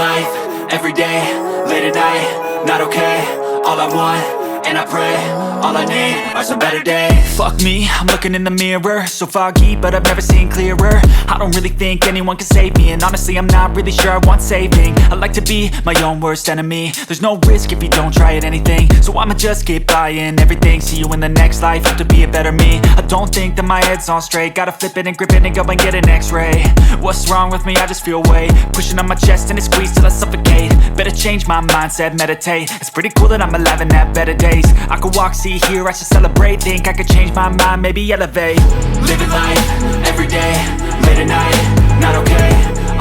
life, every day, late at night, not okay. All I want, and I pray, all I need are some better days. Fuck me, I'm looking in the mirror, so foggy, but I've never seen clearer. I don't really think anyone can save me, and honestly I'm not really sure I want saving. I like to be my own worst enemy. There's no risk if you don't try at anything, so I'ma just keep buying everything. See you in the next life, have to be a better me. I don't think that my head's on straight, gotta flip it and grip it and go and get an x-ray. What's wrong with me? I just feel weight pushing on my chest and it squeezes till I suffocate. Better change my mindset, meditate. It's pretty cool that I'm alive and have better days. I could walk, see, hear, I should celebrate. Think I could change my mind, maybe elevate. Living life, every day, late at night, not okay.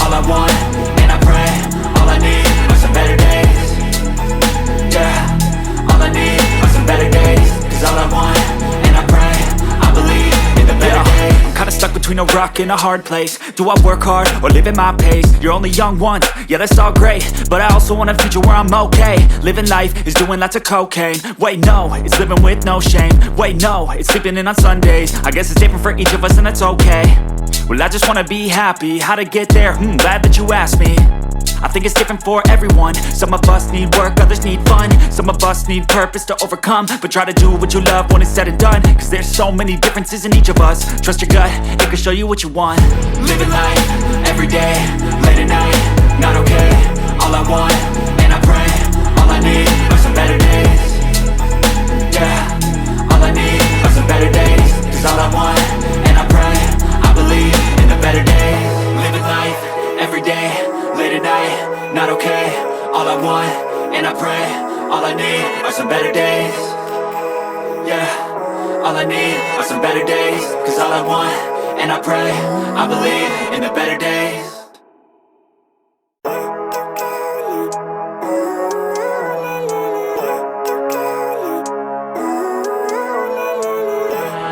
All I want, and I pray, all I need are some better days. Yeah, all I need are some better days. Cause all I want, and I pray, I believe in the better days. I'm kinda stuck between a rock and a hard place. Do I work hard or live at my pace? You're only young once, yeah that's all great, but I also want a future where I'm okay. Living life is doing lots of cocaine. Wait no, it's living with no shame. Wait no, it's sleeping in on Sundays. I guess it's different for each of us and that's okay. Well I just wanna be happy, how to get there? Glad that you asked me. I think it's different for everyone. Some of us need work, others need fun. Some of us need purpose to overcome. But try to do what you love when it's said and done. Cause there's so many differences in each of us. Trust your gut, it can show you what you want. Living life, every day, late at night, not okay. All I want, and I pray, all I need are some better days. Yeah, all I need are some better days. Cause all I want, and I pray, I believe in the better days. Living life, every day, late at night, not okay. All I want, and I pray, all I need are some better days. Yeah, all I need are some better days. Cause all I want, and I pray, I believe in the better days.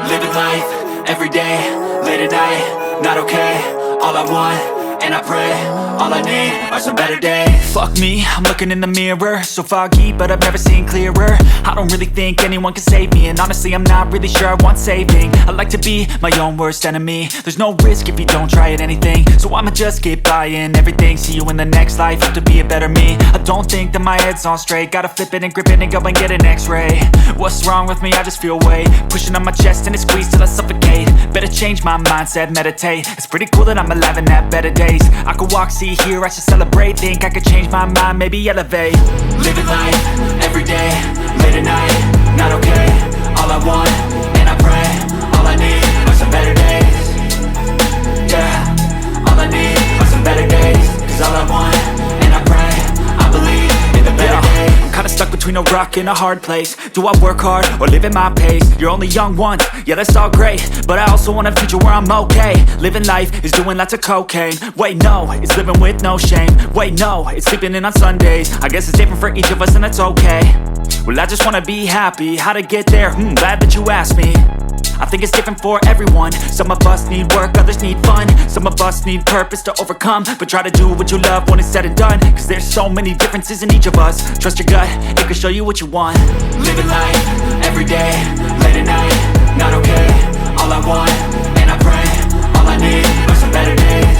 Living life, every day, late at night, not okay. All I want, and I pray, all I need are some better days. Fuck me, I'm looking in the mirror, so foggy, but I've never seen clearer. I don't really think anyone can save me, and honestly I'm not really sure I want saving. I like to be my own worst enemy. There's no risk if you don't try at anything, so I'ma just keep buying everything. See you in the next life, have to be a better me. I don't think that my head's on straight, gotta flip it and grip it and go and get an x-ray. What's wrong with me? I just feel weight pushing on my chest and it squeezes till I suffocate. Better change my mindset, meditate. It's pretty cool that I'm alive and have better days. I could walk, see, hear, I should celebrate. Think I could change my mind, maybe elevate. Living life, every day, late at night, not okay. All I want, and I pray, all I need are some better days. Yeah, all I need are some better days. Cause all I want, and I pray, I believe in the better days. I'm kinda stuck between a rock and a hard place. Do I work hard or live at my pace? You're only young once, yeah that's all great, but I also want a future where I'm okay. Living life is doing lots of cocaine. Wait no, it's living with no shame. Wait no, it's sleeping in on Sundays. I guess it's different for each of us and that's okay. Well I just wanna be happy, how to get there? Glad that you asked me. I think it's different for everyone. Some of us need work, others need fun. Some of us need purpose to overcome. But try to do what you love when it's said and done. Cause there's so many differences in each of us. Trust your gut, it can show you what you want. Living life, every day, late at night, not okay. All I want, and I pray, all I need are some better days.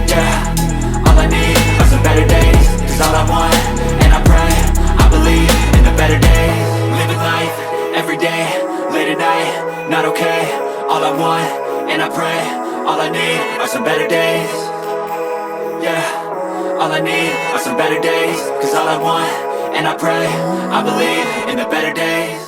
Yeah, all I need are some better days. Cause all I want, and I pray, I believe in the better days. Living life, every day, late at night, not okay. All I want, and I pray, all I need are some better days. Yeah, all I need are some better days. Cause all I want, and I pray, I believe in the better days.